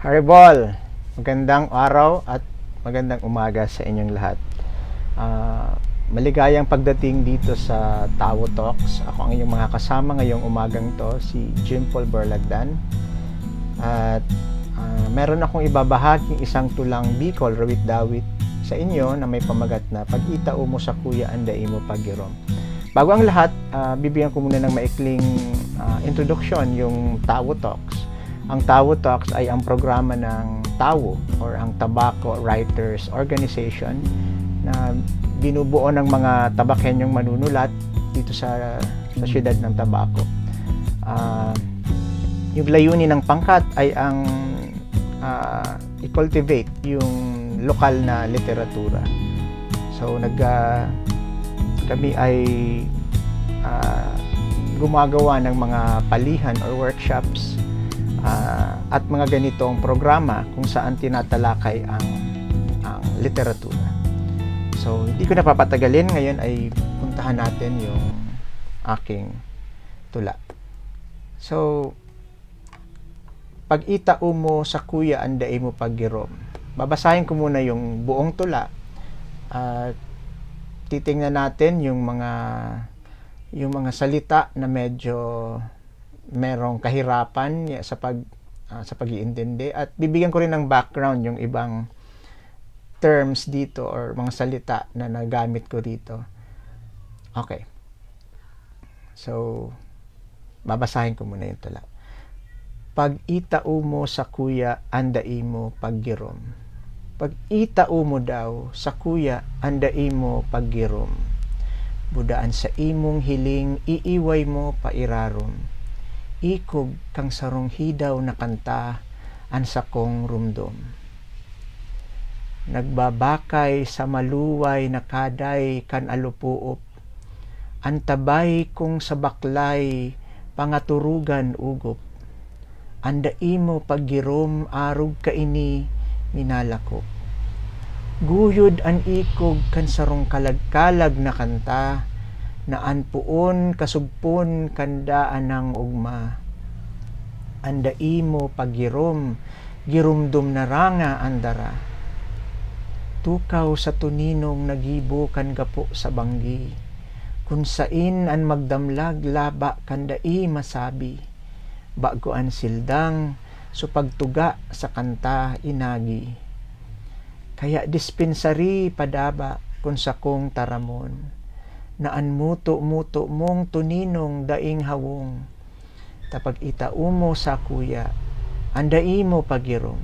Haribol, magandang araw at magandang umaga sa inyong lahat. Maligayang pagdating dito sa Tao Talks. Ako ang inyong mga kasama ngayong umagang to, si Jim Paul Berlagdan. At meron akong ibabahaging isang tulang Bicol rawit-dawit sa inyo na may pamagat na pag-itao mo sa kuya anday mo paggirom. Bago ang lahat, bibigyan ko muna ng maikling introduction yung Tao Talks. Ang Tao Talks ay ang programa ng TAWO or ang Tobacco Writers Organization na binubuo ng mga tabakenyong manunulat dito sa siyudad ng Tabaco. Yung layunin ng pangkat ay ang i-cultivate yung lokal na literatura. So kami ay gumagawa ng mga palihan or workshops at mga ganitong programa kung saan tinatalakay ang literatura. So, hindi ko napapatagalin. Ngayon ay puntahan natin yung aking tula. So, pag-itao mo sa kuya anday mo paggirom. Babasahin ko muna yung buong tula at titingnan natin yung mga salita na medyo merong kahirapan sa pag-iintindi at bibigyan ko rin ng background yung ibang terms dito or mga salita na nagamit ko dito. Okay. So, babasahin ko muna yung tula. Pag-itao mo sa kuya anday mo paggirom. Pag-itao mo daw sa kuya anday mo paggirom. Budaan sa imong hiling iiway mo pairarom. Ikog kang sarong hidaw na kanta ansa kong rumdom. Nagbabakay sa maluway na kaday kan alupuop. Antabay kong sa baklay pangaturugan ugop. Andai mo paggirom arog kaini minalakop. Guyod an ikog kan sarong kalag-kalag na kanta naan puon kasugpon kandaan ng ugma. Andai mo paggirom, girumdum na ranga andara. Tukaw sa tuninong nagibo kan gapo sa banggi. Kung sain an magdamlag laba kandai masabi. Bagoan sildang so pagtuga sa kanta inagi. Kaya dispensary padaba kung sa kong taramon. Naan muto-muto mong tuninong daing hawong. Tapag itao mo sa kuya, andai mo pagirom.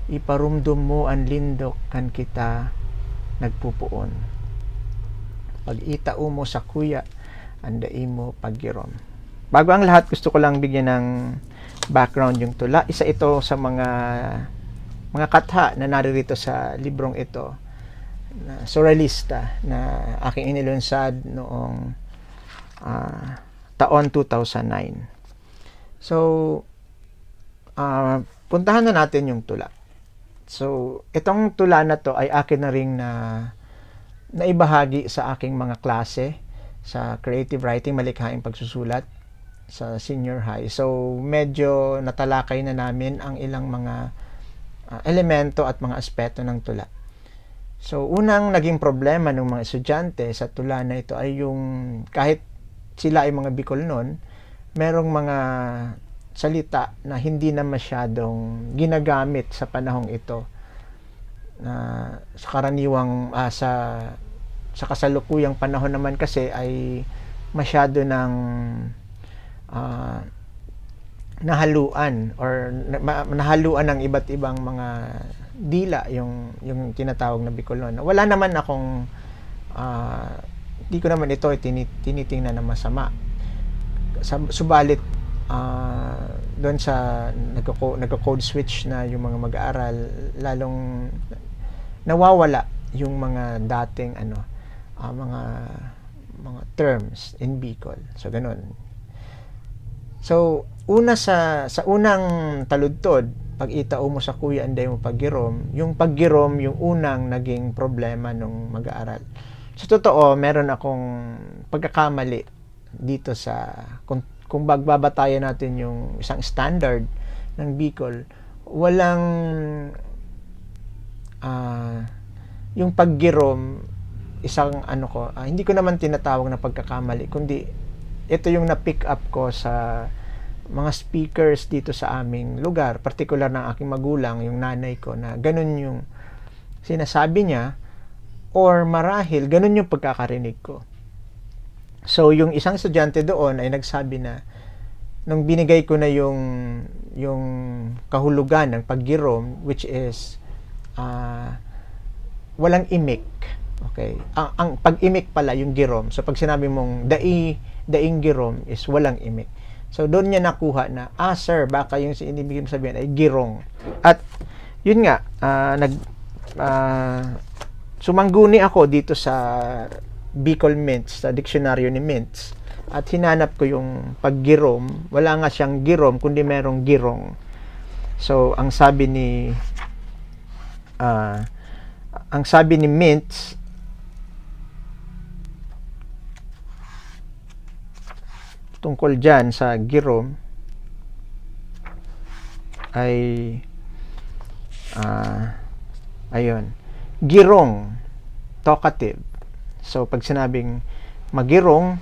Iparumdum mo ang lindok kan kita nagpupuon. Pag itao mo sa kuya, andai mo pagirom. Bago ang lahat, gusto ko lang bigyan ng background yung tula. Isa ito sa mga katha na naririto sa librong ito. Na surrealista na aking inilunsad noong taon 2009. So, puntahan na natin yung tula. So, itong tula na to ay akin na ring naibahagi sa aking mga klase sa creative writing, malikhaing pagsusulat sa senior high. So, medyo natalakay na namin ang ilang mga elemento at mga aspeto ng tula. So, unang naging problema ng mga estudyante sa tula na ito ay yung kahit sila ay mga Bicol noon, merong mga salita na hindi na masyadong ginagamit sa panahong ito na sa karaniwang sa kasalukuyang panahon naman kasi ay masyado ng nahaluan or nahaluan ng iba't ibang mga dila yung tinatawag na Bicolon. Wala naman akong hindi ko naman ito tinitingnan na masama. Subalit doon sa nagko-code switch na yung mga mag-aaral, lalong nawawala yung mga dating mga terms in Bicol. So ganun. So una sa unang taludtod, pag itao mo sa kuya anday mo paggirom, yung paggirom yung unang naging problema nung mag-aaral. Sa totoo, meron akong pagkakamali dito sa kung bagbabatayan natin yung isang standard ng Bicol, walang yung paggirom, isang hindi ko naman tinatawag na pagkakamali, kundi ito yung na-pick up ko sa mga speakers dito sa aming lugar, particular ng aking magulang, yung nanay ko, na ganun yung sinasabi niya, or marahil ganun yung pagkakarinig ko. So yung isang estudyante doon ay nagsabi na nung binigay ko na yung kahulugan ng paggirom, which is walang imik. Okay? Ang pag-imik pala yung girom. So pag sinabi mong daing girom is walang imik. So doon niya nakuha na, sir, baka yung inibig sabihin ay girong. At yun nga, sumangguni ako dito sa Bicol Mints, sa diksyonaryo ni Mints. At hinanap ko yung paggirom. Wala nga siyang girom, kundi merong girong. So ang sabi ni Mints, tungkol dyan sa girom ay ayun, girong, talkative. So pag sinabing magirong,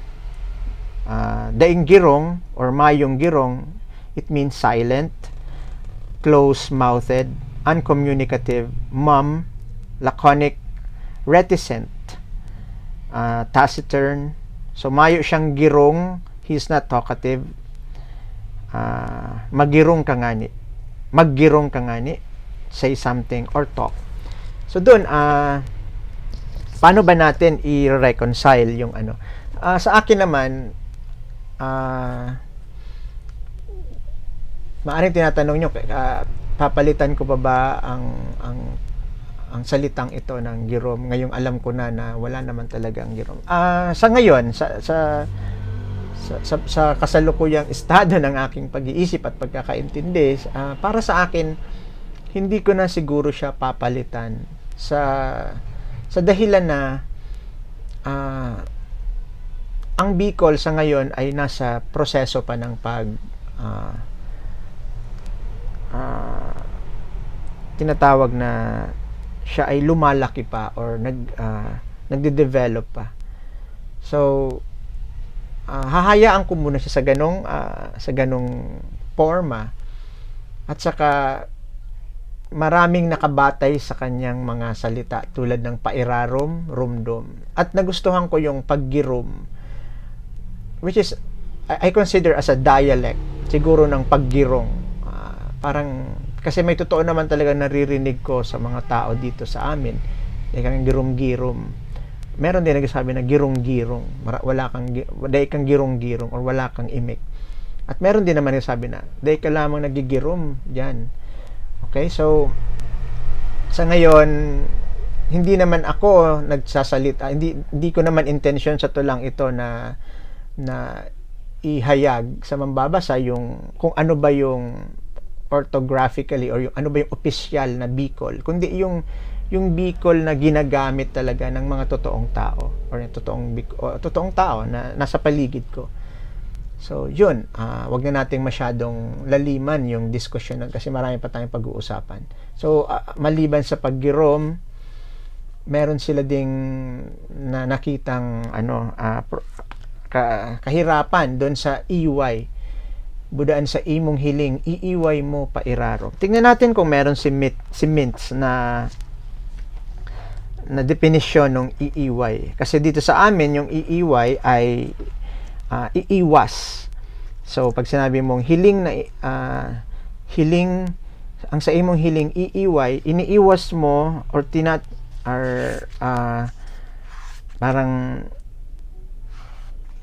daing girong or mayong girong, it means silent, close-mouthed, uncommunicative, mum, laconic, reticent, taciturn. So mayo siyang girong, he's not talkative. Maggirong ka ngani, say something or talk. So doon, paano ba natin i-reconcile yung sa akin naman, maaaring tinatanong nyo, papalitan ko pa ba ang salitang ito ng girom ngayong alam ko na wala naman talagang girom. Sa ngayon, sa kasalukuyang estado ng aking pag-iisip at pagkakaintindi, para sa akin, hindi ko na siguro siya papalitan sa dahilan na ang Bicol sa ngayon ay nasa proseso pa ng tinatawag na siya ay lumalaki pa or nagde-develop pa. So hahayaan ko muna siya sa ganong forma, at saka maraming nakabatay sa kanyang mga salita tulad ng pairarom, rumdom, at nagustuhan ko yung paggirom, which is I consider as a dialect siguro ng paggirong. Parang kasi may totoo naman talaga naririnig ko sa mga tao dito sa amin, kang girom-girom. Meron din nagsasabi na girong-girong, wala kang girong-girong or wala kang imik. At meron din naman nagsasabi na dahil ka lamang nagigirom diyan. Okay, so sa ngayon hindi naman ako nagsasalita, hindi ko naman intention sa tulang ito na ihayag sa mambabasa yung kung ano ba yung orthographically or yung ano ba yung opisyal na Bicol, kundi yung Bicol na ginagamit talaga ng mga totoong tao or yung totoong tao na nasa paligid ko. So yun, wag na nating masyadong laliman yung diskusyon kasi marami pa tayong pag-uusapan. So maliban sa paggirom, meron sila ding na nakitang kahirapan doon sa iway. Budaan sa imong hiling, iiway mo pairaro. Tingnan natin kung meron si Mints na definisyon ng iiway. Kasi dito sa amin, yung iiway ay iiwas. So, pag sinabi mong hiling ang sa imong hiling iiway, iniiwas mo or parang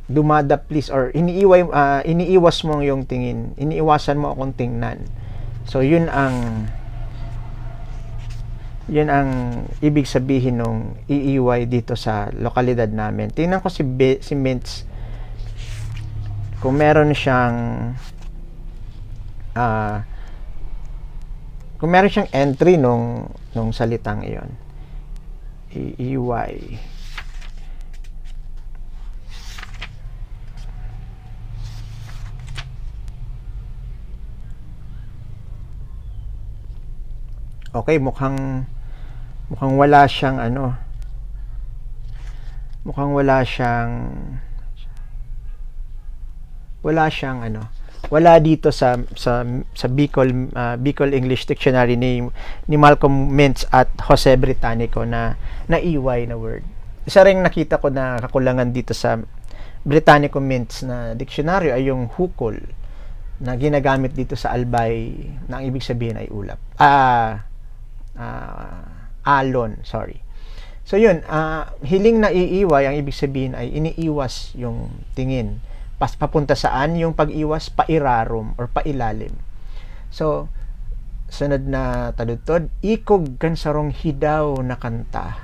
dumadaplis or iniiwas mo yung tingin, iniiwasan mo akong tingnan. So yun ang ibig sabihin ng iiway dito sa lokalidad namin. Tingnan ko si Mints kung meron siyang entry nung salitang iyon. Iiway. Okay, mukhang wala siyang ano, mukhang wala dito sa Bicol English Dictionary ni Malcolm Mintz at Jose Britannico na iway na word. Isa ring nakita ko na kakulangan dito sa Britannico Mintz na dictionary ay yung hukol na ginagamit dito sa albay na ang ibig sabihin ay ulap. Alon, sorry. So yun, hiling na iiway, ang ibig sabihin ay iniiwas yung tingin. Papunta saan? Yung pag-iwas, pairarom or pailalim. So, sunod na taludtod, ikog kan sarong hidaw na kanta.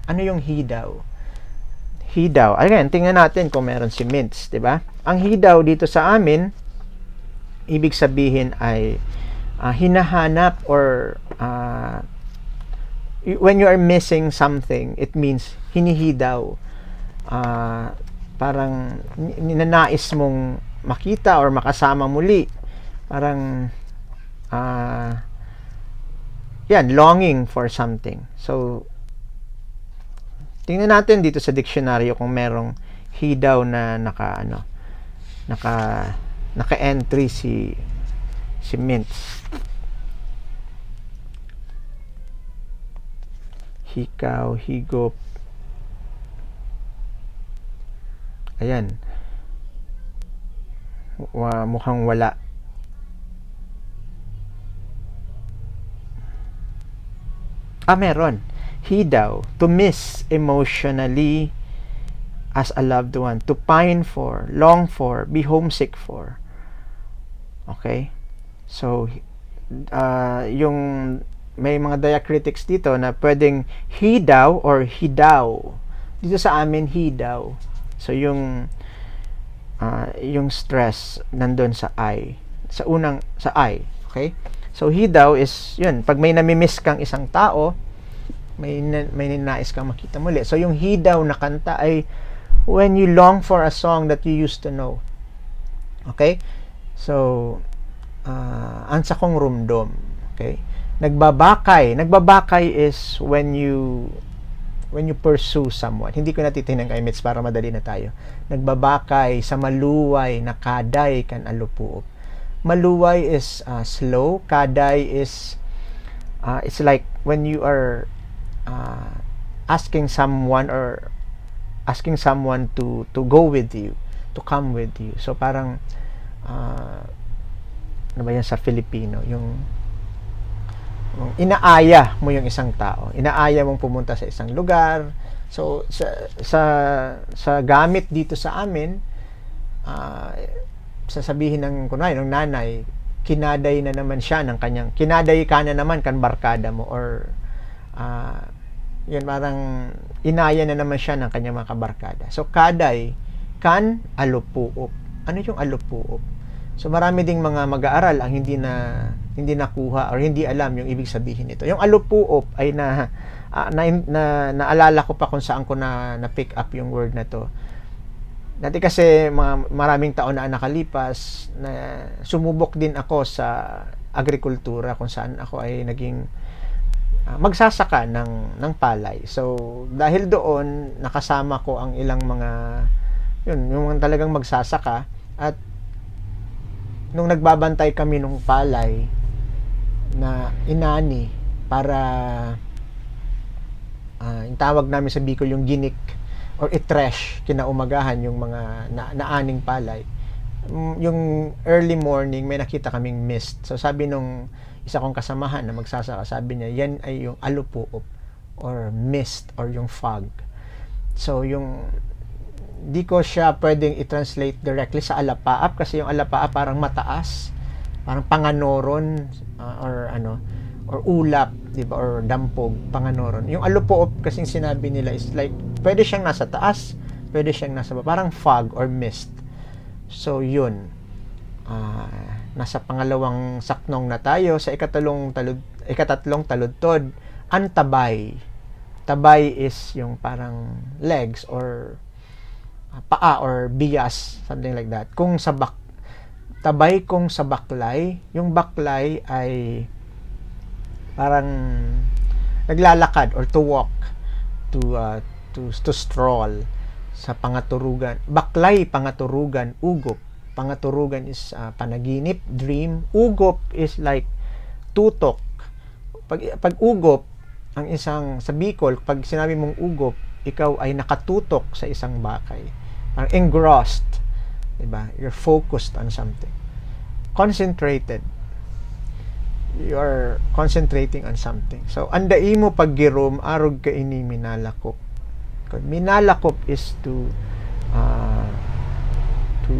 Ano yung hidaw? Hidaw. Again, tingnan natin kung meron si Mintz, di ba? Ang hidaw dito sa amin, ibig sabihin ay hinahanap or when you are missing something, it means hinihidaw. Parang ninanais mong makita or makasama muli. Parang yan, longing for something. So, tingnan natin dito sa dictionary kung merong hidaw na naka-entry si Mintz. Hikaw, higop. Ayan. Mukhang wala. Meron. Hidaw. To miss emotionally as a loved one. To pine for, long for, be homesick for. Okay? So, yung may mga diacritics dito na pwedeng hidaw or hidaw. Dito sa amin, hidaw. So, yung stress nandun sa I. Sa I. Okay? So, hidaw is, yun, pag may namimiss kang isang tao, may ninais kang makita muli. So, yung hidaw na kanta ay when you long for a song that you used to know. Okay? So, ansa kong rumdom. Okay? Nagbabakay is when you pursue someone. Hindi ko natitingnan kay Mintz para madali na tayo. Nagbabakay sa maluway na kaday kan alupuop. Maluway is slow. Kaday is it's like when you are asking someone to go with you, to come with you. So parang ano ba yan sa Filipino? Yung inaaya mo yung isang tao. Inaaya mong pumunta sa isang lugar. So, sa gamit dito sa amin, sasabihin ng nanay, kinaday na naman siya ng kanyang, kinaday ka na naman kan barkada mo, or yun, parang inaya na naman siya ng kanyang mga kabarkada. So, kaday, kan alupuop. Ano yung alupuop? So, marami ding mga mag-aaral ang hindi nakuha or hindi alam yung ibig sabihin nito. Yung alupuop ay naalala ko pa kung saan ko na pick up yung word na to. Dati kasi maraming taon na nakalipas na sumubok din ako sa agrikultura kung saan ako ay naging magsasaka ng palay. So, dahil doon nakasama ko ang ilang mga yung talagang magsasaka, at nung nagbabantay kami nung palay na inani para yung tawag namin sa Bicol yung ginik or itresh kinaumagahan yung mga naaning palay. Yung early morning may nakita kaming mist. So sabi nung isa kong kasamahan na magsasaka, sabi niya yan ay yung alupuop or mist or yung fog. So yung di ko siya pwedeng i-translate directly sa alapaap kasi yung alapaap parang mataas, parang panganoron, or ulap, di ba, or dampog, panganoron. Yung alupuop kasing sinabi nila is like pwede siyang nasa taas, pwede siyang nasa baba, parang fog or mist. So yun, nasa pangalawang saknong na tayo. Sa ikatatlong taludtod, antabay. Tabay is yung parang legs or paa or bias, something like that. Tabay kung sa baklay, yung baklay ay parang naglalakad or to walk, to stroll sa pangaturugan. Baklay, pangaturugan, ugop. Pangaturugan is panaginip, dream. Ugop is like tutok. Pag ugop, ang isang sa Bicol, pag sinabi mong ugop, ikaw ay nakatutok sa isang bakay. Parang engrossed, diba? You're focused on something. Concentrated. You're concentrating on something. So, andai mo paggirom, arog ka ini minalakop. Minalakop is to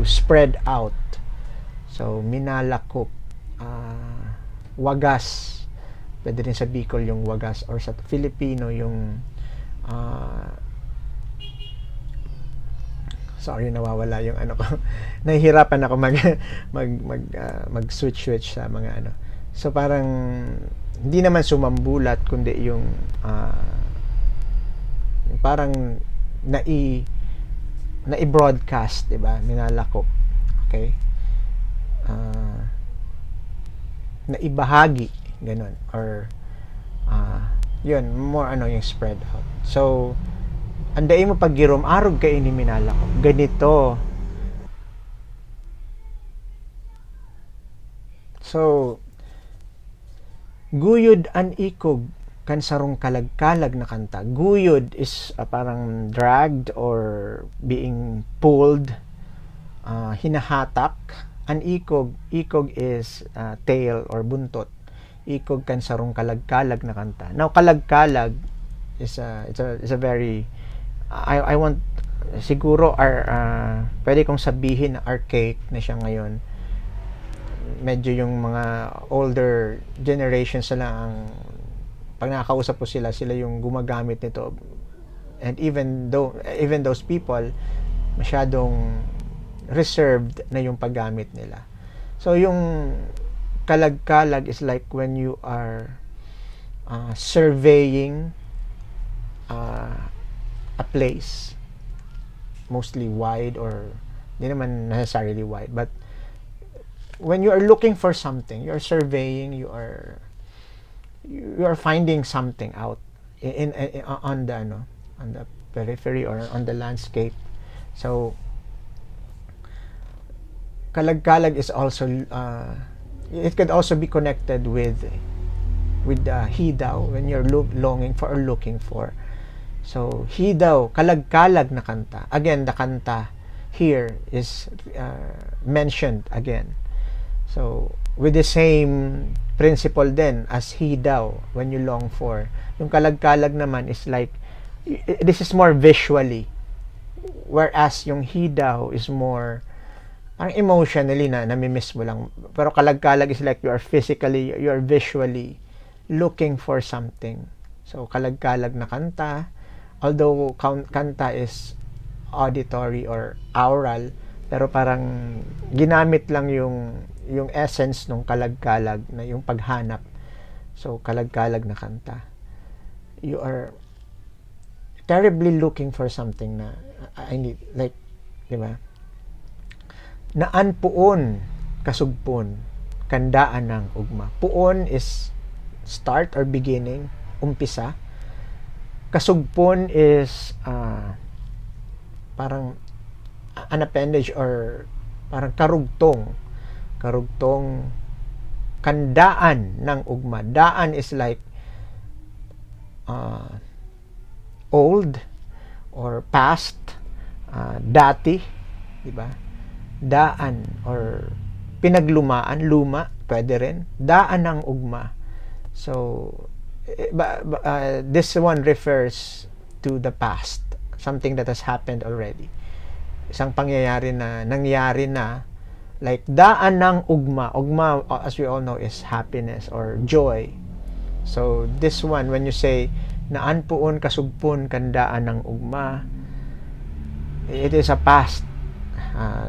spread out. So, minalakop. Wagas. Pwede rin sa Bicol yung wagas, or sa Filipino yung sorry, nawawala yung ano ko. Nahihirapan ako mag-switch sa mga ano. So parang hindi naman sumambulat, kundi yung parang na-broadcast, 'di ba? Minalakop. Okay? Naibahagi, ganun, or yun, more ano yung spread out. So anday mo paggirom, arog kay ini minalakop. Ganito. So guyod an ikog kan sarong kalagkalag na kanta. Guyod is parang dragged or being pulled, hinahatak. An ikog is tail or buntot. Ikog kan sarong kalagkalag na kanta. Now kalagkalag is it's a very I want siguro pwede kong sabihin na archaic na siya ngayon. Medyo yung mga older generations na ang pag nakakausap ko sila yung gumagamit nito, and even those people masyadong reserved na yung paggamit nila. So yung kalagkalag is like when you are surveying a place, mostly wide, or hindi naman necessarily wide, but when you are looking for something, you are surveying, you are finding something out on the periphery or on the landscape. So kalagkalag is also it could also be connected with hidaw, when you're longing for or looking for. So hidaw, kalagkalag na kanta. Again, the kanta here is mentioned again. So with the same principle then as hidaw, when you long for. Yung kalagkalag naman is like, this is more visually, whereas yung hidaw is more ang emotionally na namimiss mo lang. Pero kalagkalag is like you are visually looking for something. So kalagkalag na kanta, although kanta is auditory or aural, pero parang ginamit lang yung essence ng kalagkalag na yung paghanap. So kalagkalag na kanta, you are terribly looking for something na I need, like, di ba? Naan puon kasugpon kandaan ng ugma. Puon is start or beginning, umpisa. Kasugpon is parang an appendage or parang karugtong kandaan ng ugma. Daan is like old or past, dati, di ba? Daan or pinaglumaan, luma, pwede rin. Daan ng ugma. So this one refers to the past, something that has happened already. Isang pangyayari na nangyari na, like daan ng ugma. Ugma, as we all know, is happiness or joy. So this one, when you say naan puon kasugpon kandaan ng ugma, it is a past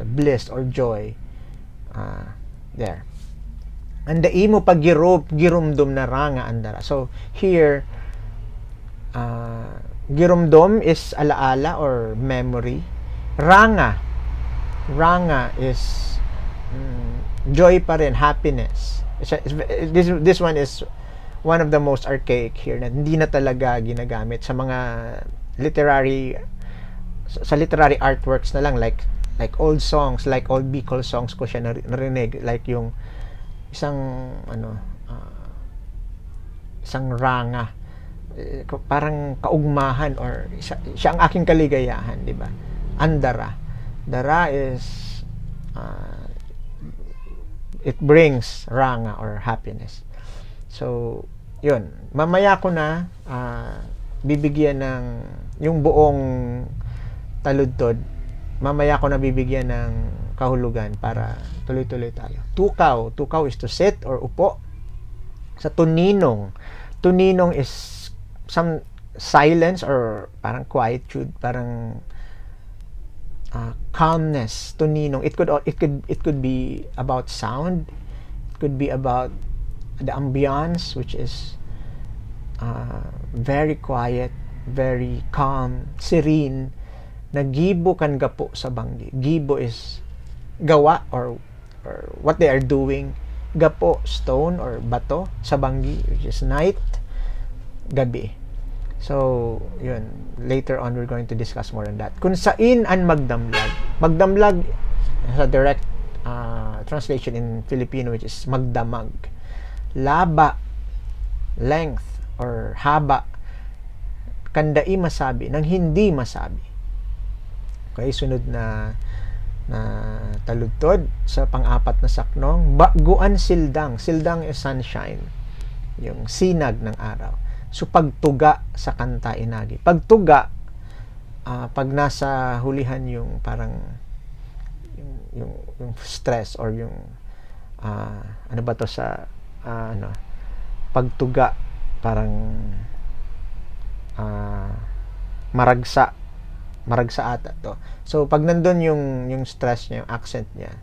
bliss or joy. There. Andai mo pag girumdom na ranga andara. So here, girumdom is alaala or memory. Ranga is joy pa rin, happiness. This one is one of the most archaic here na hindi na talaga ginagamit sa mga literary artworks na lang, like old songs, like old Bicol songs ko siya narinig, like yung isang isang ranga, parang kaugmahan, or siya ang aking kaligayahan, di ba? Andara. Dara is it brings ranga or happiness. So, yun. Mamaya ko na bibigyan ng yung buong taludtod. Mamaya ko na bibigyan ng kahulugan para tuloy-tuloy tayo. Tukaw. Tukaw is to sit or upo. Sa tuninong. Tuninong is some silence or parang quietude, parang calmness. Tuninong. It could be about sound. It could be about the ambiance, which is very quiet, very calm, serene. Nagibo kan gapo sa banggi. Gibo is gawa or what they are doing. Gapo, stone or bato sa banggi, which is night, gabi. So, yun. Later on, we're going to discuss more on that. Kung sain an magdamlag. Magdamlag is a direct translation in Filipino, which is magdamag. Laba, length, or haba, kandai masabi, nang hindi masabi. Okay, sunod na taludtod sa pang-apat na saknong. Baguan sildang. Sildang is sunshine. Yung sinag ng araw. So, pagtuga sa kanta inagi. Pagtuga, pag nasa hulihan yung parang yung stress or yung ano ba to sa pagtuga, parang maragsa ata to. So pag nandun yung stress niya, yung accent niya,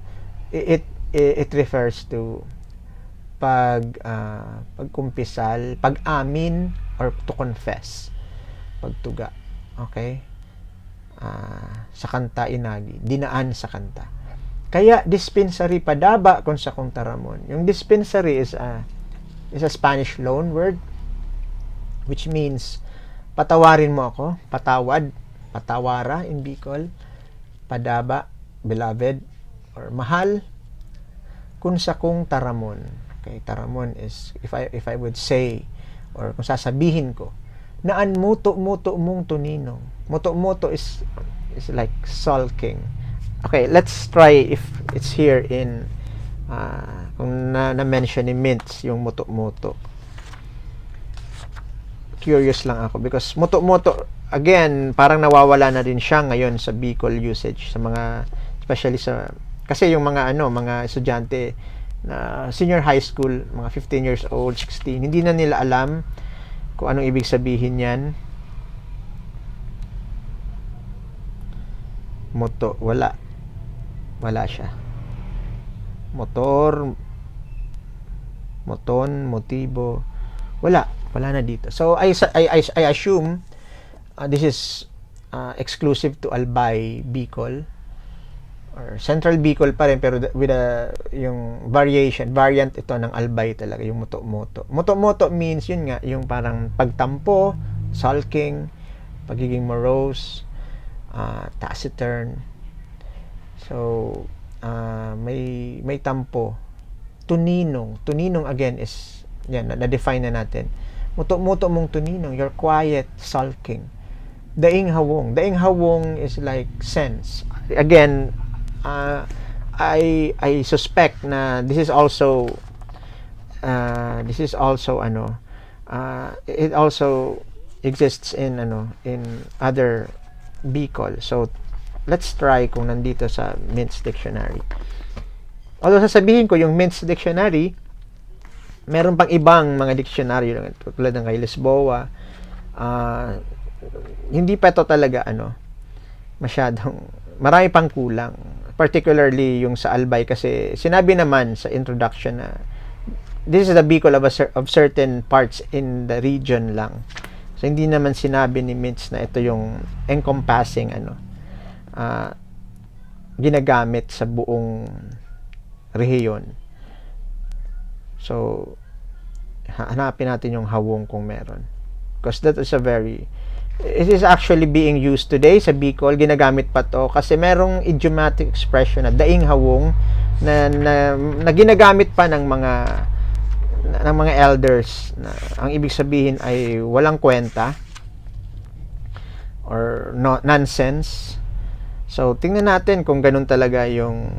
it refers to pagkumpisal, pag-amin, or to confess. Pagtuga. Okay? Sa kanta inagi, dinaan sa kanta. Kaya dispensary padaba kung sa kong taramon. Yung dispensary is a Spanish loan word, which means patawarin mo ako, patawad, patawara in Bicol, padaba, beloved, or mahal, kung sa kong taramon. Okay, taramon is if I would say, or kung sasabihin ko, naan muto-muto mong tuninong. Muto-muto is like sulking. Okay, let's try if it's here in kung na-mention ni Mintz yung muto-muto. Curious lang ako because muto-muto, again, parang nawawala na din siya ngayon sa Bicol usage, sa mga, especially sa, kasi yung mga mga estudyante na senior high school, mga 15 years old, 16, hindi na nila alam kung anong ibig sabihin yan. Moto, wala siya. Motor, moton, motibo, wala na dito. So I assume this is exclusive to Albay, Bicol, or Central Bicol pa rin, pero with yung variant ito ng Albay talaga, yung moto-moto. Moto-moto means yun nga, yung parang pagtampo, sulking, pagiging morose, taciturn. So may tampo. Tuninong again is yan, na-define na natin. Muto-muto mong tuninong, you're quiet, sulking. Daing hawong is like sense. Again, I suspect na this is also it also exists in other Bicol. So let's try kung nandito sa Mintz Dictionary. Although sasabihin ko yung Mintz Dictionary, meron pang ibang mga dictionary tulad ng kay Lisboa. Hindi pa ito talaga masyadong, marami pang kulang, particularly yung sa Albay, kasi sinabi naman sa introduction na this is the Bicol of certain parts in the region lang. So hindi naman sinabi ni Mintz na ito yung encompassing ginagamit sa buong rehiyon. So hanapin natin yung hawong kung meron. Because that is it is actually being used today sa Bicol, ginagamit pa to kasi merong idiomatic expression na daing hawong na ginagamit pa ng mga elders na ang ibig sabihin ay walang kwenta or nonsense. So tingnan natin kung ganun talaga yung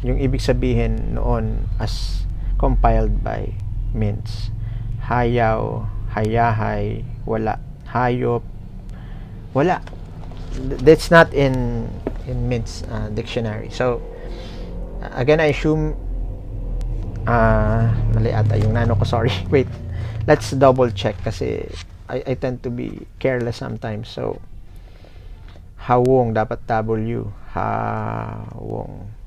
ibig sabihin noon as compiled by Mintz. Hayaw, hayahay, wala. Hayop, wala. That's not in Mintz dictionary. So again, I assume mali ata yung nano ko, sorry. Wait, let's double check kasi I tend to be careless sometimes. So hawong dapat W, hawong.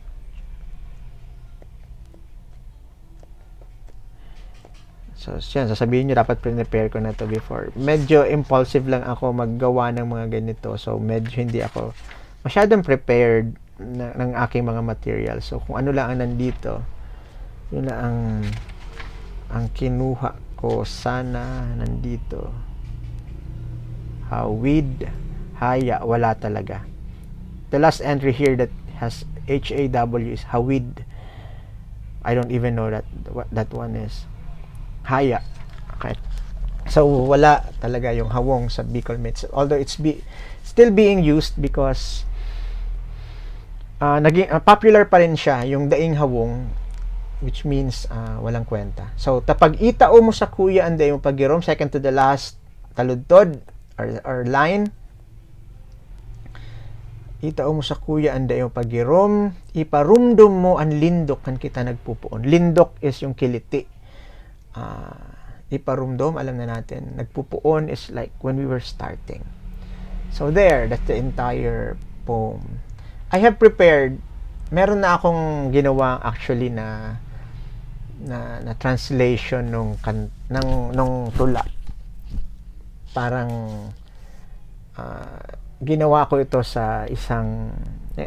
So, yan, sasabihin nyo, dapat prepare ko na to before. Medyo impulsive lang ako maggawa ng mga ganito. So, medyo hindi ako masyadong prepared ng aking mga material. So, kung ano lang ang nandito, yun na ang kinuha ko. Sana nandito. Hawid, haya, wala talaga. The last entry here that has H-A-W is hawid. I don't even know what that one is. Haya. Okay. So, wala talaga yung hawong sa Bicol Mintz. Although it's still being used because naging popular pa rin siya, yung daing hawong, which means walang kwenta. So, tapag itao mo sa kuya, anday mo pagirom, second to the last taludtod or line. Itao mo sa kuya, anday mo pagirom, iparumdum mo ang lindok kan kita nagpupuon. Lindok is yung kiliti. Iparumdom, alam na natin, nagpupuon is like when we were starting. So there, that's the entire poem. I have prepared, meron na akong ginawa actually na translation nung tula. Parang ginawa ko ito sa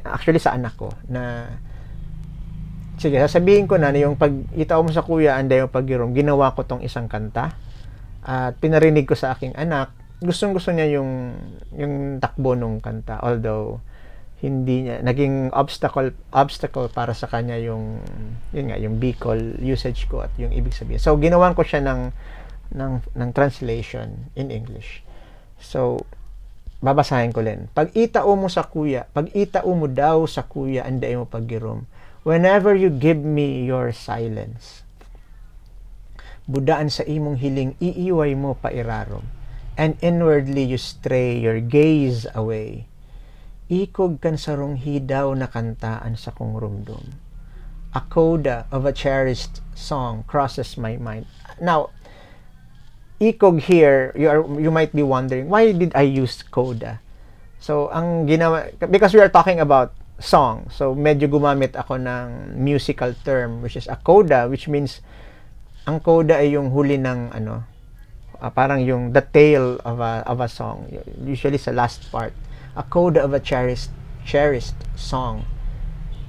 actually sa anak ko na sige, sasabihin ko na yung pag itaw mo sa kuya, anday yung pagirom, ginawa ko tong isang kanta at pinarinig ko sa aking anak. Gustong-gusto niya yung takbo nung kanta, although hindi niya naging obstacle para sa kanya yung Bicol usage ko at yung ibig sabihin. So ginawan ko siya ng translation in English. So babasahin ko rin. Pag itao mo sa kuya, pag itao mo daw sa kuya, anday mo pagirom. Whenever you give me your silence, budaan sa imong hiling, iiway mo pairarom, and inwardly you stray your gaze away. Ikog kan sarong hidaw na kantaan sa kong rumdum. A coda of a cherished song crosses my mind. Now, ikog here, you might be wondering, why did I use coda? So, ang ginawa, because we are talking about song. So, medyo gumamit ako ng musical term, which is a coda, which means, ang coda ay yung huli ng, parang yung the tail of a song. Usually sa last part. A coda of a cherished song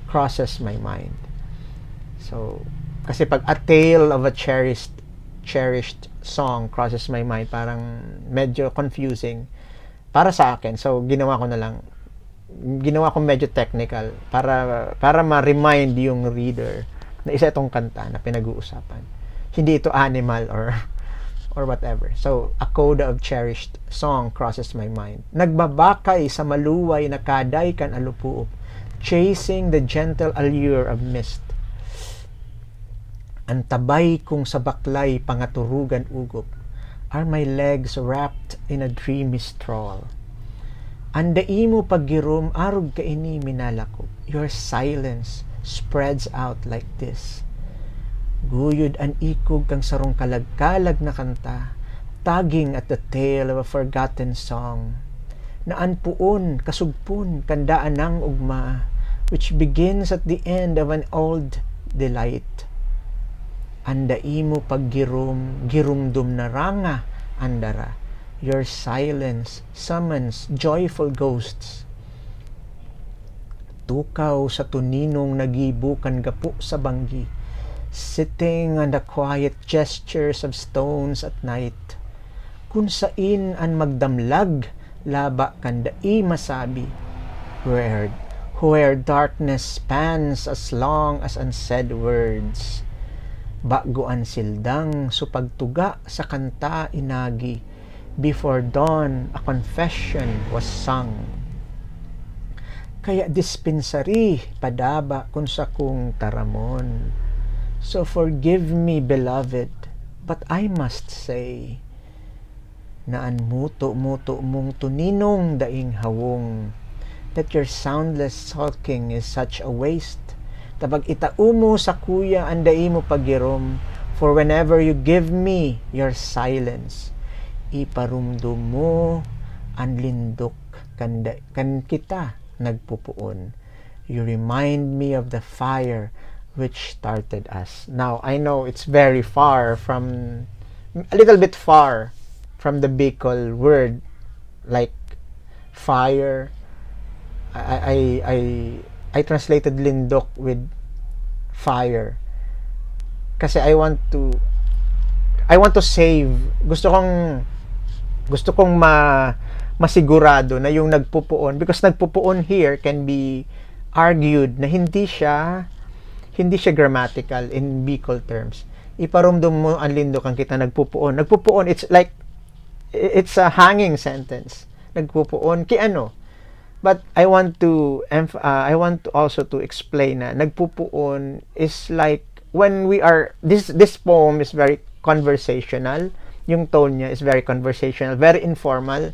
crosses my mind. So, kasi pag a tale of a cherished song crosses my mind, parang medyo confusing para sa akin. So, ginawa ko medyo technical para ma-remind yung reader na isa itong kanta na pinag-uusapan. Hindi ito animal or whatever. So, a coda of cherished song crosses my mind. Nagbabakay sa maluway na kaday kan alupuop, chasing the gentle allure of mist. Ang tabay kong sa baklay pangaturugan ugop, are my legs wrapped in a dreamy stroll. Andai mo paggirom, arog ka ini minalakop. Your silence spreads out like this. Guyod an ikog kang sarong kalag-kalag na kanta, tugging at the tail of a forgotten song. Naanpuon, kasugpon, kandaan ng ugma, which begins at the end of an old delight. Andai mo paggirom, girumdum na ranga, andara. Your silence summons joyful ghosts. Tukaw sa tuninong nagibukan gapu sa banggi, sitting on the quiet gestures of stones at night, kung sain an magdamlag, laba kandai masabi, where darkness spans as long as unsaid words, baguan sildang supagtuga sa kanta inagi, before dawn a confession was sung. Kaya dispensary padaba kung sa kong taramon. So forgive me, beloved, but I must say, na an muto-muto mong tuninong daing hawong, that your soundless sulking is such a waste. Tabag itao mo sa kuya ang dai mo pagirom, for whenever you give me your silence, iparumdum mo ang lindok kan kita nagpupuon. You remind me of the fire which started us. Now, I know it's very far from, a little bit far from the Bicol word, like fire. I translated lindok with fire. Kasi I want to save. Gusto kong masigurado na yung nagpupuon, because nagpupuon here can be argued na hindi siya grammatical in Bicol terms. Iparumdum mo ang lindok ang kita nagpupuon. Nagpupuon, it's a hanging sentence. Nagpupuon ki ano. But I want to also to explain na nagpupuon is like when we are, this poem is very conversational. Yung tone niya is very conversational, very informal.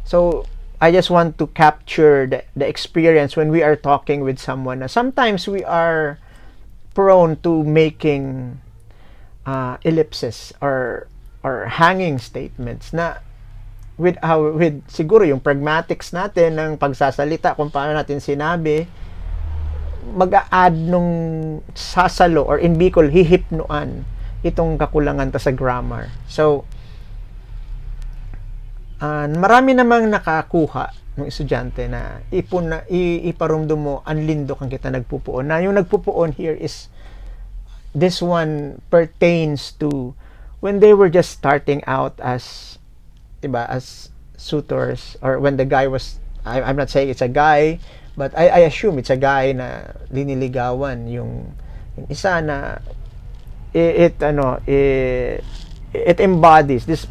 So I just want to capture the experience when we are talking with someone. Na sometimes we are prone to making ellipses or hanging statements na with siguro yung pragmatics natin ng pagsasalita, kung paano natin sinabi, mag-a-add nung sasalo, or in Bicol hihipnuan itong kakulangan ta sa grammar. So marami namang nakakuha ng estudyante na iparumdum mo ang lindok ang kita nagpupuon. Na yung nagpupuon here is, this one pertains to when they were just starting out as, diba, as suitors, or when the guy was, I'm not saying it's a guy, but I assume it's a guy na liniligawan yung isa na it embodies this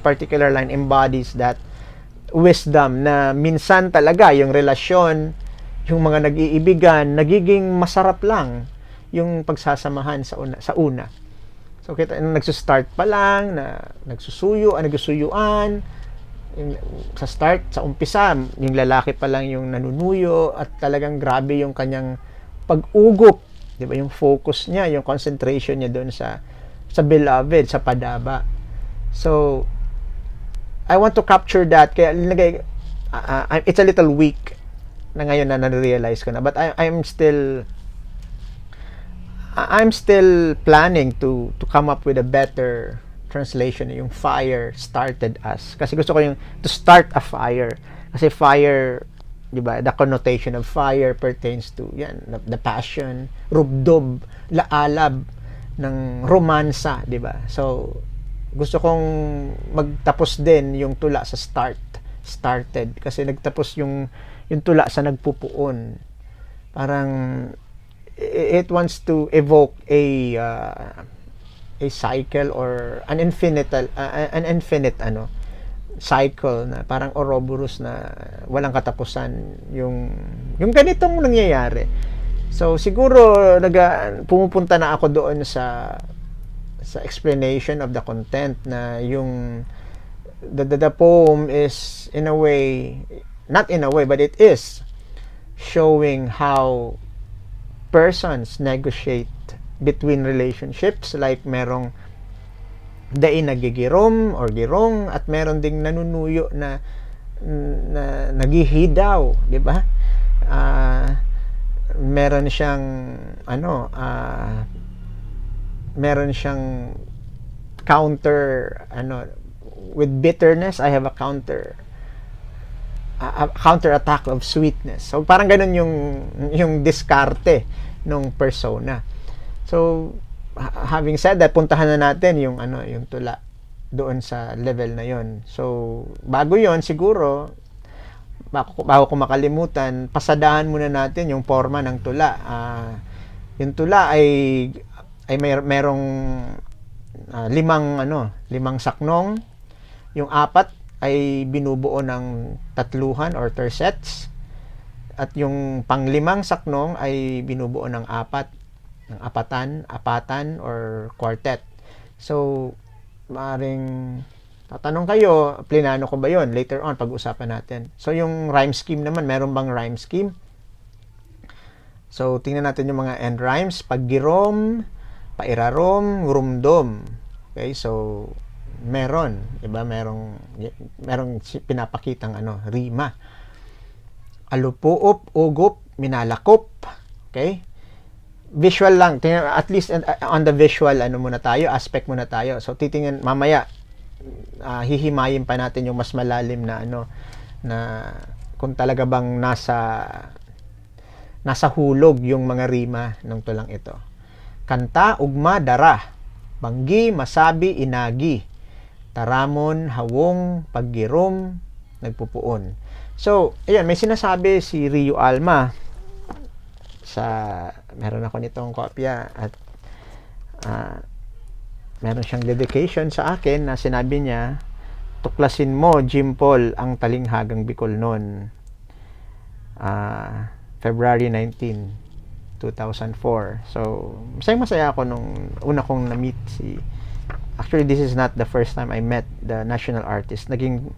particular line embodies that wisdom na minsan talaga yung relasyon, yung mga nag-iibigan, nagiging masarap lang yung pagsasamahan sa una. So kita nagso-start pa lang na nagsusuyuan, sa start, sa umpisa, yung lalaki pa lang yung nanunuyo at talagang grabe yung kanyang pag-ugop, 'di ba? Yung focus niya, yung concentration niya doon sa beloved, sa padaba. So I want to capture that, kaya it's a little weak na ngayon na na-realize ko na, but I'm still planning to come up with a better translation, yung fire started us. Kasi gusto ko yung to start a fire. Kasi fire, di ba, the connotation of fire pertains to yan, the passion, rubdob, laalab ng romansa, di ba? So gusto kong magtapos din yung tula sa started, kasi nagtapos yung tula sa nagpupuon. Parang it wants to evoke a cycle or an infinite cycle na parang Ouroboros na walang katapusan yung ganitong nangyayari. So siguro pumupunta na ako doon sa explanation of the content, na yung the poem is in a way, not in a way, but it is showing how persons negotiate between relationships, like merong dai nagigirom or girong, at meron ding nanunuyo na naghihidaw, di ba? Meron siyang meron siyang counter with bitterness. I have a counter attack of sweetness. So parang ganun yung diskarte nung persona. So, having said that, puntahan na natin yung yung tula doon sa level na yon. So, bago yon siguro, bago ko makalimutan, pasadahan muna natin yung forma ng tula. Yung tula ay merong limang saknong. Yung apat ay binubuo ng tatluhan or tercets. At yung panglimang saknong ay binubuo ng apatan or quartet. So, maaring tatanong kayo, plinano ko ba yon? Later on, pag-usapan natin. So, yung rhyme scheme naman, meron bang rhyme scheme? So, tingnan natin yung mga end rhymes. Paggirom, pairarom, rumdom. Okay, so, meron. Diba? Merong pinapakitang rima. Alupuop, ugup, minalakop. Okay? Visual lang. Tingnan, at least on the visual, muna tayo, aspect muna tayo. So, titingnan, mamaya, hihimayin pa natin yung mas malalim na na kung talaga bang nasa hulog yung mga rima ng tulang ito. Kanta, ugma, dara, banggi, masabi, inagi, taramon, hawong, paggirom, nagpupuon. So, ayan, may sinasabi si Rio Alma meron ako nitong kopya at meron siyang dedication sa akin na sinabi niya, tuklasin mo, Jim Paul, ang talinghagang Bicol noon. February 19, 2004. So, masaya ako nung una kong na-meet actually, this is not the first time I met the national artist. Naging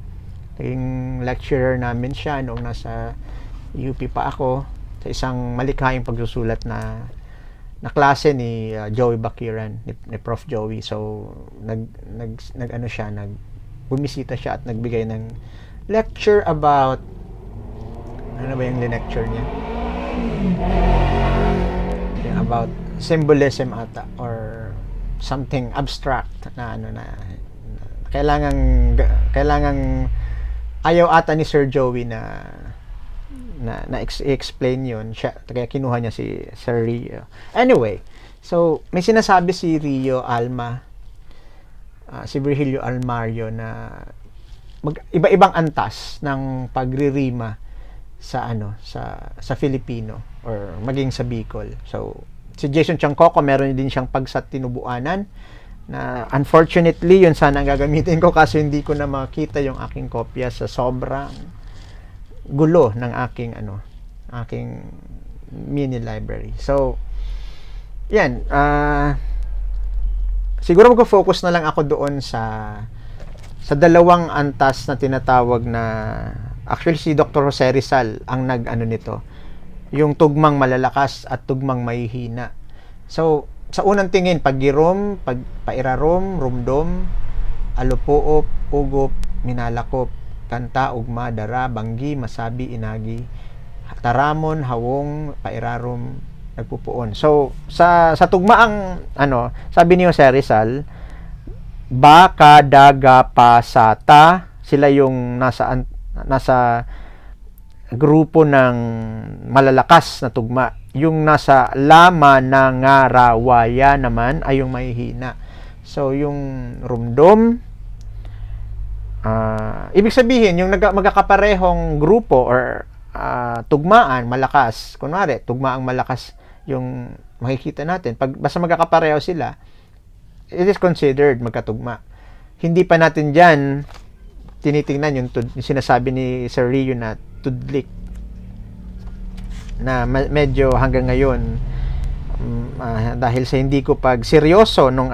lecturer namin siya noong nasa UP pa ako sa isang malikhaing pagsusulat na klase ni Joey Bakiran, ni Prof. Joey. So, bumisita siya at nagbigay ng lecture about, ano ba yung lecture niya? About symbolism ata, or something abstract na kailangang ayaw ata ni Sir Joey na explain yun siya, kaya kinuha niya si Sir Rio. Anyway, so may sinasabi si Rio Alma, si Virgilio Almario na iba-ibang antas ng pagririma sa Filipino or maging sa Bicol. So si Jason Chancoco, meron din siyang pagsat tinubuanan na unfortunately yun sana ang gagamitin ko kasi hindi ko na makita yung aking kopya sa sobrang gulo ng aking mini library. So, yan. Siguro magfo-focus na lang ako doon sa dalawang antas na tinatawag na, actually si Dr. Jose Rizal ang nito, yung tugmang malalakas at tugmang mahihina. So, sa unang tingin, paggirom, pairarom, rumdom, alupuop, ugup, minalakop, kanta, ugma, dara, banggi, masabi, inagi, taramon, hawong, pairarom, nagpupuon. So, sa tugmaang, sabi ni Jose Rizal, baka, daga, pasata, sila yung nasa grupo ng malalakas na tugma. Yung nasa lama na ngarawaya naman ay yung mahihina. So, yung rumdom, ibig sabihin, yung magkakaparehong grupo or tugmaan, malakas. Kunwari, tugmaang malakas yung makikita natin. Basta magkakapareho sila, it is considered magkatugma. Hindi pa natin dyan tinitingnan yung sinasabi ni Sir Rio na tudlik na medyo hanggang ngayon dahil sa hindi ko seryoso nung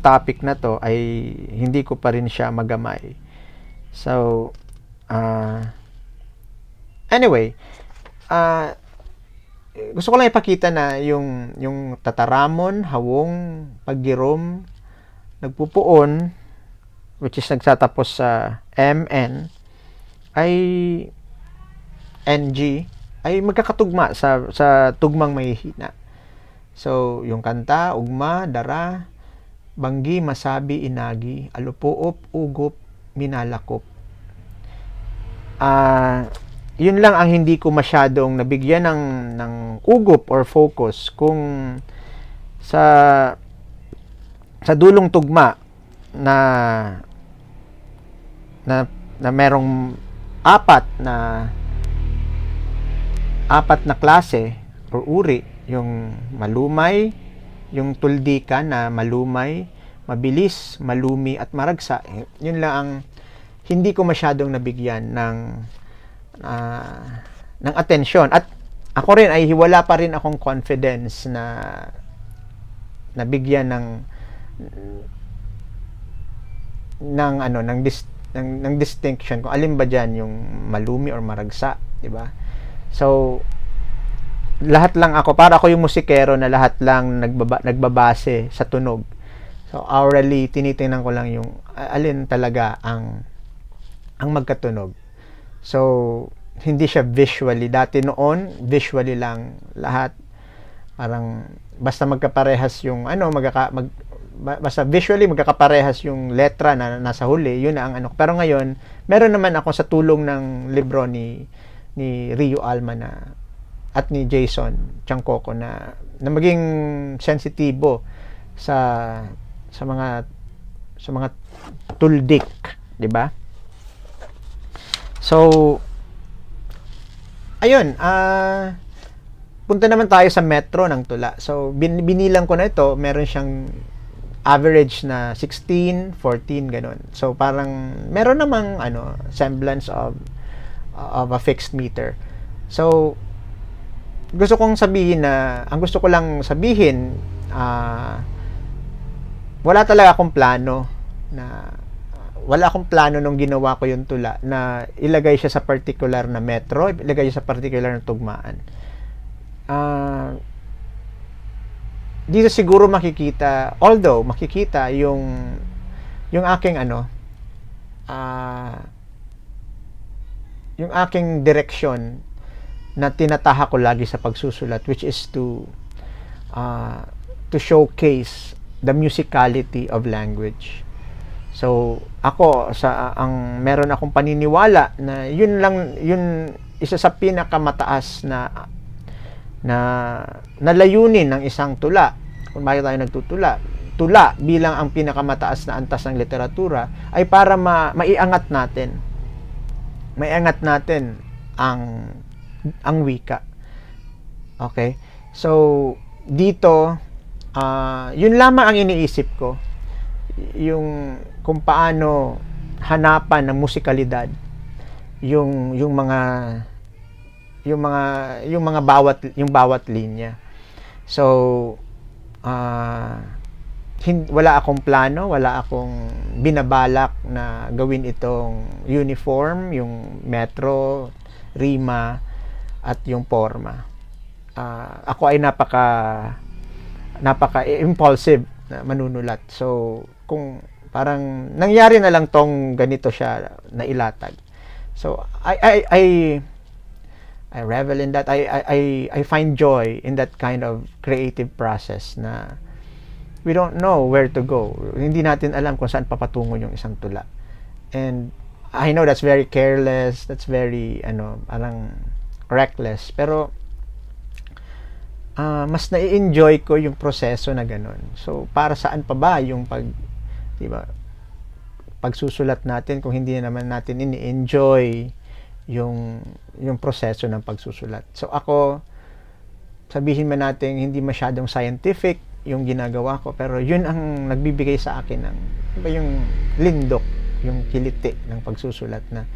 topic na to ay hindi ko pa rin siya magamay. So anyway, gusto ko lang ipakita na yung tataramon, hawong, paggirom, nagpupuon, which is nagtatapos sa MN, ay NG, ay magkakatugma sa tugmang mahihina. So, yung kanta, ugma, dara, banggi, masabi, inagi, alupuop, ugup, minalakop. yun lang ang hindi ko masyadong nabigyan ng ugop or focus kung sa dulong tugma na na, na merong apat na klase or uri, yung malumay, yung tuldikan na malumay, mabilis, malumi at maragsa. Yun lang ang hindi ko masyadong nabigyan ng atensyon. At ako rin ay wala pa rin akong confidence na nabigyan ng distinction kung alin ba diyan yung malumi or maragsa, di ba? So lahat lang para ako yung musikero na lahat lang nagbabase sa tunog. So hourly tinitingnan ko lang yung alin talaga ang magkatunog. So hindi siya visually. Dati noon visually lang lahat, parang basta magkaparehas yung basta visually magkakaparehas yung letra na nasa huli, yun na ang Pero ngayon, meron naman ako sa tulong ng libro ni Rio Alma at ni Jason Chancoco na maging sensitibo sa mga tuldik, di ba? So ayun, punta naman tayo sa metro ng tula. So binilang ko na ito, meron siyang average na 16, 14 ganun. So parang meron namang semblance of a fixed meter. So gusto kong sabihin ang gusto ko lang sabihin, wala talaga akong plano nung ginawa ko yung tula na ilagay siya sa particular na metro, ilagay siya sa particular na tugmaan. Dito siguro makikita yung aking yung aking direksyon na tinatahak ko lagi sa pagsusulat, which is to showcase the musicality of language. So ako meron akong paniniwala na yun isa sa pinakamataas na layunin ng isang tula. Kung bakit tayo nagtutula, tula bilang ang pinakamataas na antas ng literatura ay para maiangat natin ang wika. Okay? So dito yun lamang ang iniisip ko, yung kung paano hanapan ng musikalidad yung bawat linya. So wala akong plano, wala akong binabalak na gawin itong uniform, yung metro, rima at yung forma. Ako ay napaka impulsive na manunulat. So kung parang nangyari na lang tong ganito siya na ilatag. So I revel in that. I find joy in that kind of creative process na we don't know where to go. Hindi natin alam kung saan papatungo yung isang tula. And I know that's very careless, that's very parang reckless, pero mas na-enjoy ko yung proseso na ganun. So para saan pa ba yung pagsusulat natin kung hindi naman natin ini-enjoy yung proseso ng pagsusulat. So ako, sabihin man natin hindi masyadong scientific yung ginagawa ko, pero yun ang nagbibigay sa akin ng yung lindok, yung kiliti ng pagsusulat na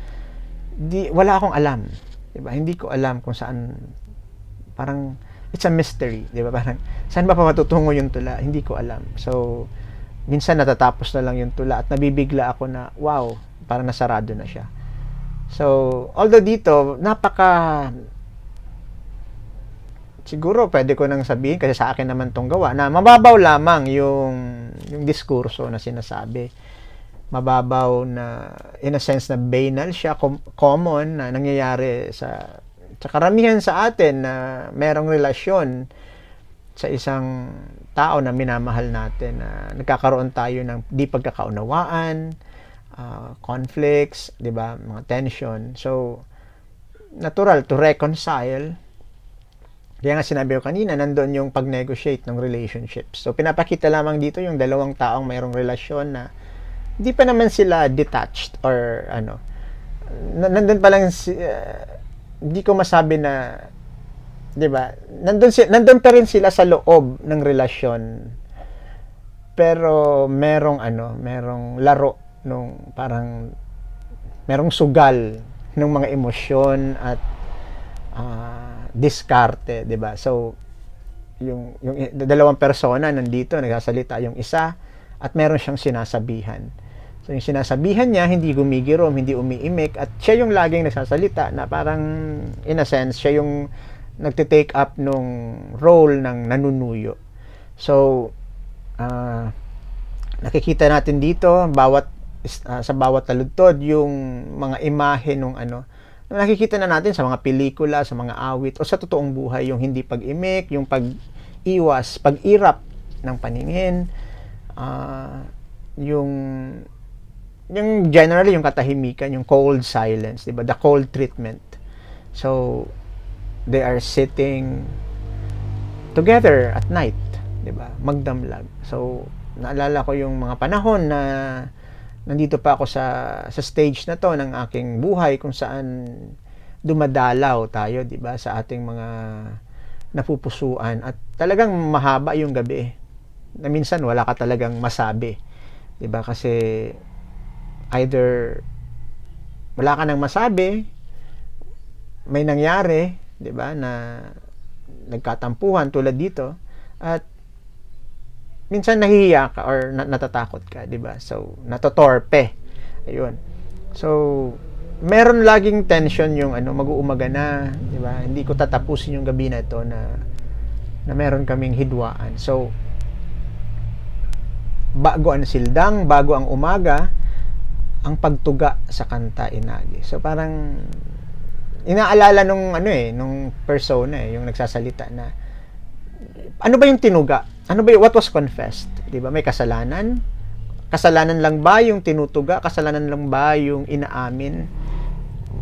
wala akong alam, diba? Hindi ko alam kung saan, parang it's a mystery, diba? Parang saan ba pa matutungo yung tula, hindi ko alam. So minsan natatapos na lang yung tula at nabibigla ako na wow, parang nasarado na siya. So although dito siguro pwede ko nang sabihin, kasi sa akin naman tong gawa, na mababaw lamang yung diskurso na sinasabi. Mababaw na, in a sense na banal siya, common na nangyayari sa karamihan sa atin na merong relasyon sa isang tao na minamahal natin, na nagkakaroon tayo ng di pagkakaunawaan, conflicts, di ba, mga tension. So natural to reconcile. Kaya nga sinabi ko kanina, nandun yung pag-negotiate ng relationship. So, pinapakita lamang dito yung dalawang taong mayroong relasyon na hindi pa naman sila detached or ano. Nandun pa lang, hindi ko masabi na, di ba? Nandun pa rin sila sa loob ng relasyon. Pero merong laro nung parang merong sugal ng mga emosyon at diskarte, 'di ba? So yung dalawang persona nandito nagsasalita, yung isa at meron siyang sinasabihan. So yung sinasabihan niya hindi gumigirom, hindi umiimik, at siya yung laging nagsasalita na parang in a sense siya yung nagte-take up nung role ng nanunuyo. So nakikita natin dito sa bawat taludtod yung mga imahe nung nakikita na natin sa mga pelikula, sa mga awit, o sa totoong buhay, yung hindi pag-imik, yung pag-iwas, pag-irap ng paningin, yung generally, yung katahimikan, yung cold silence, diba? The cold treatment. So, they are sitting together at night, diba? Magdamlag. So, naalala ko yung mga panahon na nandito pa ako sa stage na to ng aking buhay kung saan dumadalaw tayo, 'di ba, sa ating mga napupusuan, at talagang mahaba yung gabi. Na minsan wala ka talagang masabi, 'di ba? Kasi either wala ka nang masabi, may nangyari, 'di ba, na nagkatampuhan tulad dito, at minsan nahihiya ka or natatakot ka, 'di ba? So, natotorpe. Ayun. So, meron laging tension yung mag-uumaga na, 'di ba? Hindi ko tatapusin yung gabi na ito na meron kaming hidwaan. So, bago ang sildang, bago ang umaga, ang pagtuga sa kanta inagi. So, parang inaalala nung persona yung nagsasalita na ano ba yung tinuga? What was confessed? 'Di ba? May kasalanan. Kasalanan lang ba yung tinutuga? Kasalanan lang ba yung inaamin?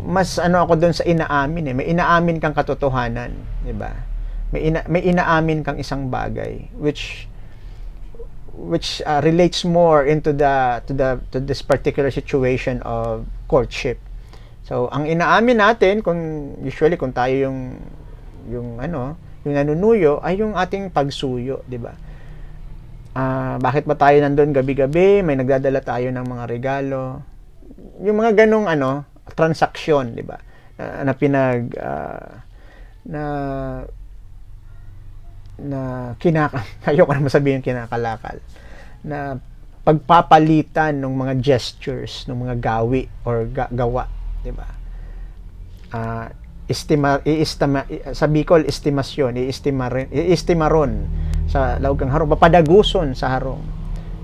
Mas ako doon sa inaamin May inaamin kang katotohanan, 'di ba? May inaamin kang isang bagay which relates more into to this particular situation of courtship. So, ang inaamin natin usually kung tayo yung nanunuyo ay yung ating pagsuyo, 'di ba? Bakit ba tayo nandoon gabi-gabi? May nagdadala tayo ng mga regalo. Yung mga ganong transaksyon, 'di ba? Na pinag ayoko na masabihin kinakalakal, na pagpapalitan ng mga gestures, ng mga gawi or gawa, 'di ba? Sa Bicol, estimasyon, iistimaron sa Laugang Harong, papadaguson sa harong,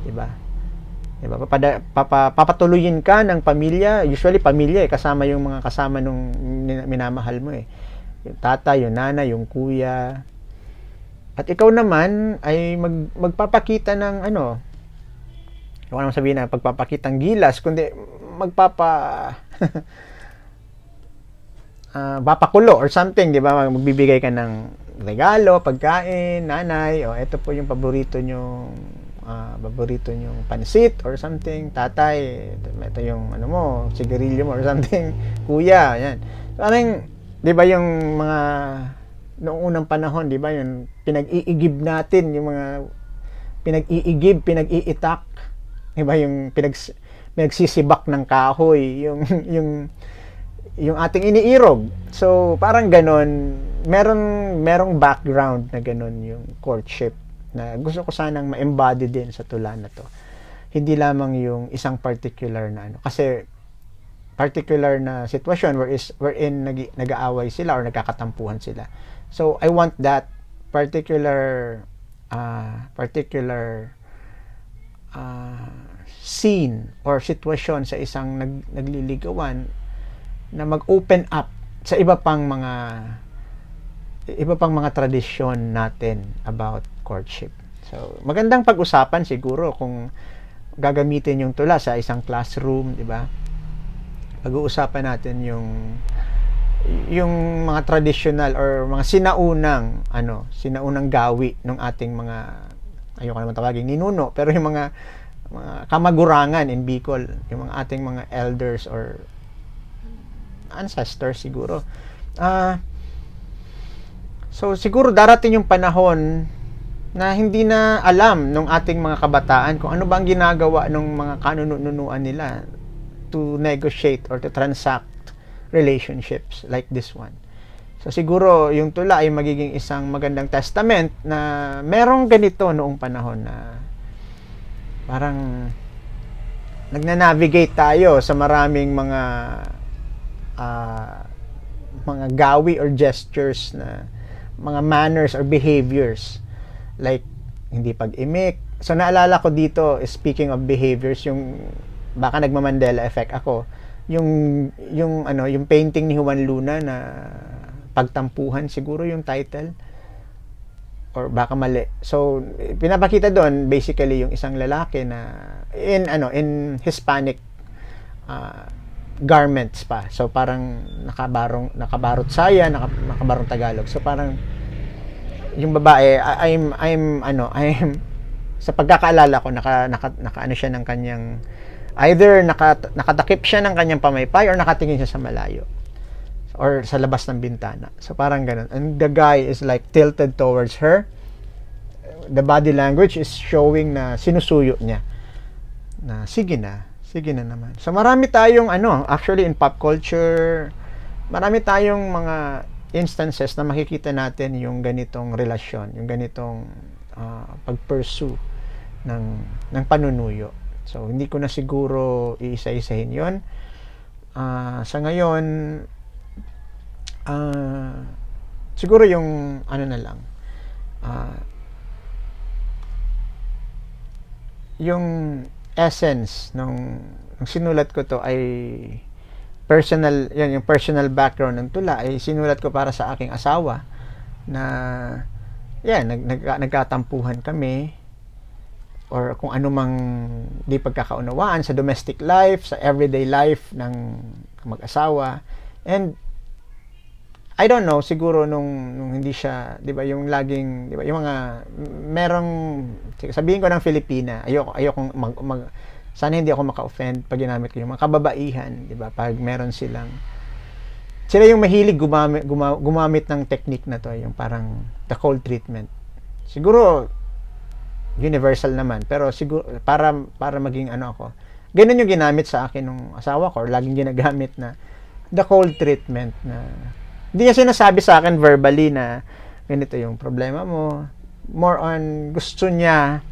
'di ba? Papatuloyin ka ng pamilya, usually pamilya kasama yung mga kasama nung minamahal mo yung tatay, yung nanay, yung kuya, at ikaw naman ay magpapakita ng naman sabihin na pagpapakitang gilas, kundi papakulo or something, 'di ba? Magbibigay ka ng regalo, pagkain, nanay, ito po yung paborito nyong pansit or something, tatay, ito yung sigarilyo mo or something, kuya, yan. Parang, 'di ba, yung mga noong unang panahon, 'di ba, yung pinag-iigib natin, yung mga pinag-iitak, 'di ba, yung pinagsisibak ng kahoy, yung ating iniirog. So, parang ganon, merong background na ganon yung courtship, na gusto ko sanang ma-embody din sa tula na to. Hindi lamang yung isang particular na kasi particular na sitwasyon wherein nag-aaway sila or nagkakatampuhan sila. So, I want that particular scene or sitwasyon sa isang nagliligawan na mag-open up sa iba pang mga tradisyon natin about courtship. So, magandang pag-usapan siguro kung gagamitin yung tula sa isang classroom, 'di ba? Pag-uusapan natin yung yung mga traditional or mga sinaunang gawi ng ating mga, ayoko naman tawagin ninuno, pero yung mga kamagurangan in Bicol, yung mga ating mga elders or ancestors siguro. So siguro darating yung panahon na hindi na alam ng ating mga kabataan kung ano bang ginagawa ng mga kanununuan nila to negotiate or to transact relationships like this one. So siguro yung tula ay magiging isang magandang testament na merong ganito noong panahon na parang nagnanavigate tayo sa maraming mga gawi or gestures, na mga manners or behaviors, like hindi pag-imik. So naalala ko dito, speaking of behaviors, yung baka nagma-Mandela effect ako, yung painting ni Juan Luna na Pagtampuhan siguro yung title, or baka mali. So pinapakita doon basically yung isang lalaki na in Hispanic garments pa. So parang nakabarot saya, nakabarong Tagalog. So parang yung babae, I'm sa pagkakaalala ko, naka siya ng kanyang, either nakatakip siya ng kanyang pamaypay or nakatingin siya sa malayo or sa labas ng bintana. So parang ganun. And the guy is like tilted towards her. The body language is showing na sinusuyo niya na sige na naman. So marami tayong actually in pop culture, marami tayong mga instances na makikita natin yung ganitong relasyon, yung ganitong pag-pursue ng panunuyo. So hindi ko na siguro iisa-isahin yon. Sa ngayon, siguro yung na lang, yung essence nung sinulat ko to ay personal, yung personal background ng tula ay sinulat ko para sa aking asawa na nagkatampuhan kami or kung ano mang di pagkakaunawaan sa domestic life, sa everyday life ng mag-asawa. And I don't know, siguro nung hindi siya, 'di ba, yung laging, 'di ba, yung mga merong, sabihin ko ng Filipina, ayoko sana hindi ako maka-offend pag ginamit ko yung mga kababaihan, 'di ba, pag meron sila yung mahilig gumamit ng technique na to, yung parang the cold treatment. Siguro universal naman, pero siguro para maging ako, ganun yung ginamit sa akin ng asawa ko, or laging ginagamit na the cold treatment, na hindi niya sinasabi sa akin verbally na ganito yung problema mo. More on, gusto niya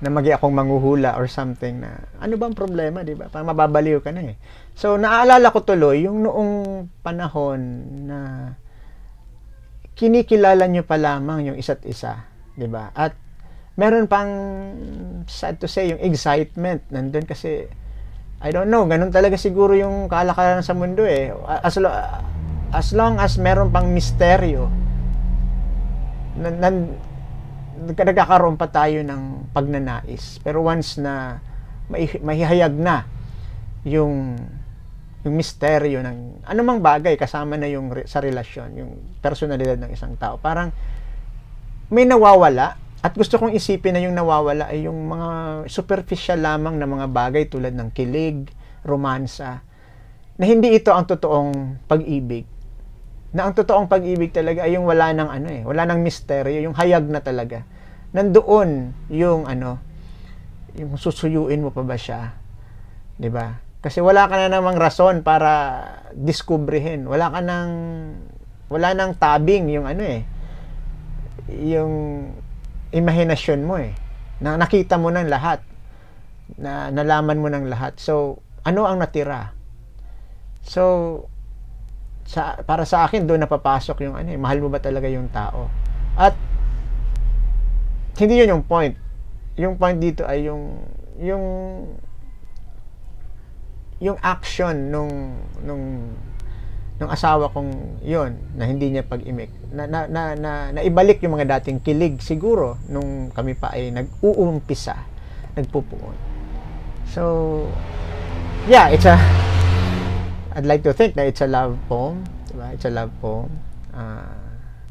na magi akong manghuhula or something na, ano bang problema, di ba? Parang mababaliw ka na eh. So, naaalala ko tuloy yung noong panahon na kinikilala niyo pa lamang yung isa't isa, di ba? At meron pang, sad to say, yung excitement nandun kasi, I don't know, ganun talaga siguro yung kalakaran sa mundo eh. As long as meron pang misteryo, nagkakaroon pa tayo ng pagnanais. Pero once na mahihayag na yung misteryo ng anumang bagay, kasama na yung sa relasyon, yung personalidad ng isang tao, parang may nawawala. At gusto kong isipin na yung nawawala ay yung mga superficial lamang na mga bagay tulad ng kilig, romansa, na hindi ito ang totoong pag-ibig. Na ang totoong pag-ibig talaga ay yung wala nang wala nang misteryo, yung hayag na talaga. Nandoon yung yung susuyuin mo pa ba siya, 'di ba? Kasi wala ka na namang rason para diskubrihin. Wala nang tabing yung yung imahinasyon mo na nakita mo ng lahat, na nalaman mo ng lahat. So, ano ang natira? So, para sa akin, doon napapasok yung mahal mo ba talaga yung tao? At hindi yun yung point. Yung point dito ay yung action nung asawa kong yun, na hindi niya pag-imik, na ibalik yung mga dating kilig siguro nung kami pa ay I'd like to think na it's a love poem, diba? It's a love poem.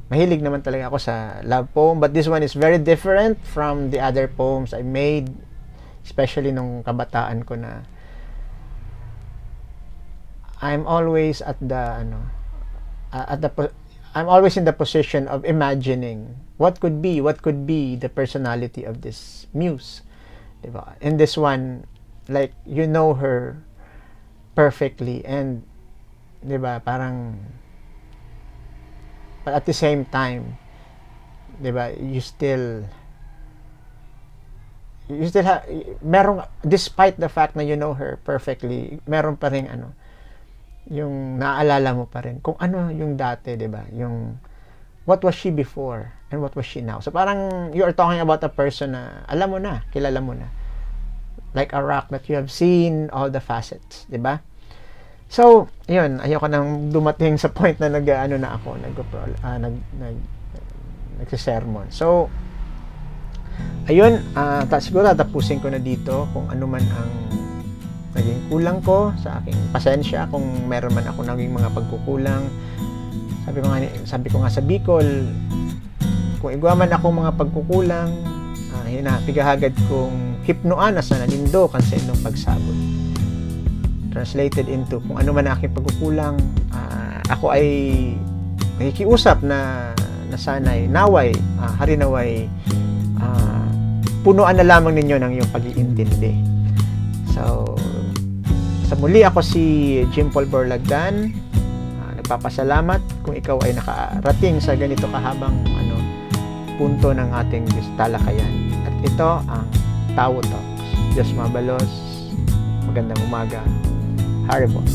Mahilig naman talaga ako sa love poem, but this one is very different from the other poems I made, especially nung kabataan ko na I'm always I'm always in the position of imagining what could be the personality of this muse, diba? In this one, like, you know her perfectly, and diba, parang, but at the same time, diba, you still have, merong, despite the fact na you know her perfectly, meron pa rin yung naaalala mo pa rin kung ano yung dati, diba, yung what was she before and what was she now. So parang you are talking about a person na alam mo na, kilala mo na, like a rock that you have seen all the facets, diba? So, yun, ayoko nang dumating sa point na nagsisermon. So, ayun, siguro tatapusin ko na dito kung ano man ang naging kulang ko sa aking pasensya, kung meron man ako naging mga pagkukulang. Sabi ko nga sa Bicol, kung igwa man ako mga pagkukulang, hinapigahagad kong hipnoan na sa nanindo kan sa inyong pagsabot. Translated into kung ano man aking pagkukulang, ako ay nakikiusap na sana'y naway, harinaway, punuan na lamang ninyo ng iyong pag-iintindi. So, sa muli, ako si Jim Paul Borlagdan. Nagpapasalamat kung ikaw ay nakarating sa ganito kahabang punto ng ating talakayan. At ito ang Tao Talks. Diyos mabalos. Magandang umaga. Haribon.